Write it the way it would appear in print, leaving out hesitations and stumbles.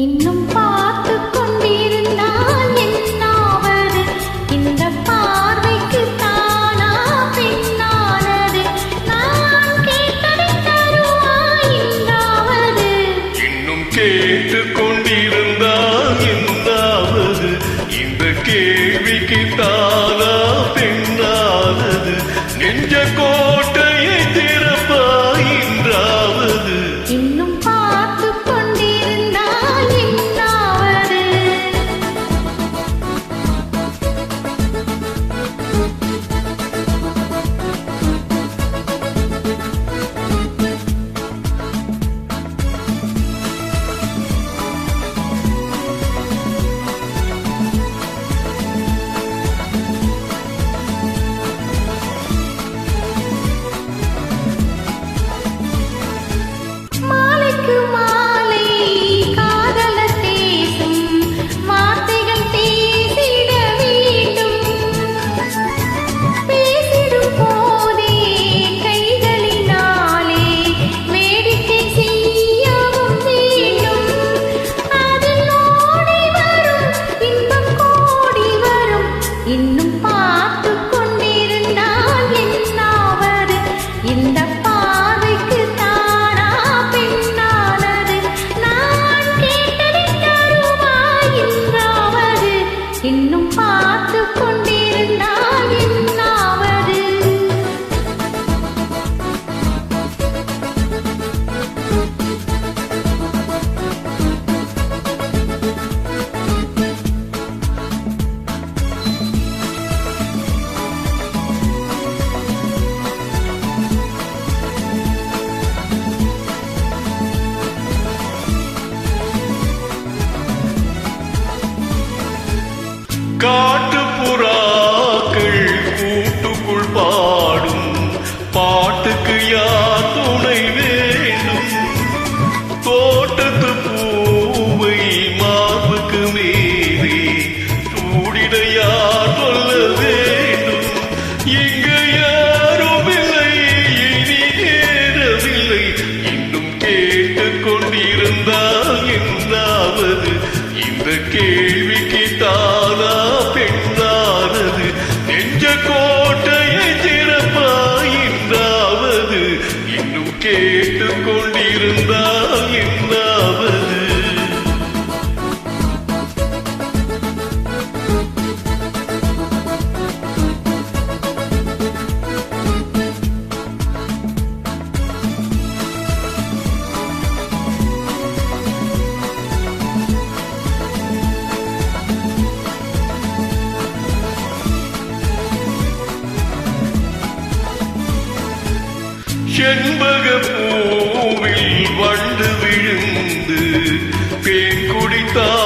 இன்னும் பார்த்து கொண்டிருந்தால் என்னாவது? இந்த பார்வைக்கு தானா பெண்ணானது? நான் கேட்டதை தருவாய் என்றாவது? இன்னும் கேட்டு கொண்டிருந்தால் என்னாவது? இந்த கேள்விக்கு தானா பெண்ணானது? நெஞ்ச கோட்டையை திறப்பாய் என்றாவது? இன்னும் பார்த்து கொண்டிருந்தால் என்னாவது? மாலைக்கு மாலை காதலர் பேசும் வார்த்தைகள் பேசிட வேண்டும். பேசிடும் போதே கைகளினாலே வேடிக்கை செய்யவும் வேண்டும். அதில் ஓடி வரும் இன்பம் கோடி வரும். இன்னும் பார்த்து கொண்டிருந்தால் என்னாவது? இந்த பார்வைக்கு தானா பெண்ணானது? நான் கேட்டதை தருவாய் என்றாவது? இன்னும் பார்த்து கொண்டிருந்தால் என்னாவது? காட்டுப்புறாக்கள் கூட்டுக்குள் பாடும் பாட்டுக்கு யார் துணை வேண்டும்? தோட்டத்து பூவை மார்புக்கு மீறி சூடிட யார் சொல்ல வேண்டும்? இங்கு யாரும் இல்லை, இனி நேரமில்லை. இன்னும் கேட்டுக் கொண்டிருந்தால் என்னாவது? இந்த கேள்விக்கு தானா பெண்ணானது? நெஞ்ச கோட்டையை திறப்பாய் என்றாவது? இன்னும் கேட்டுக் கொண்டிருந்தால் என்னாவது? செண்பக பூவில் வண்டு விழுந்து தேன் குடித்தார்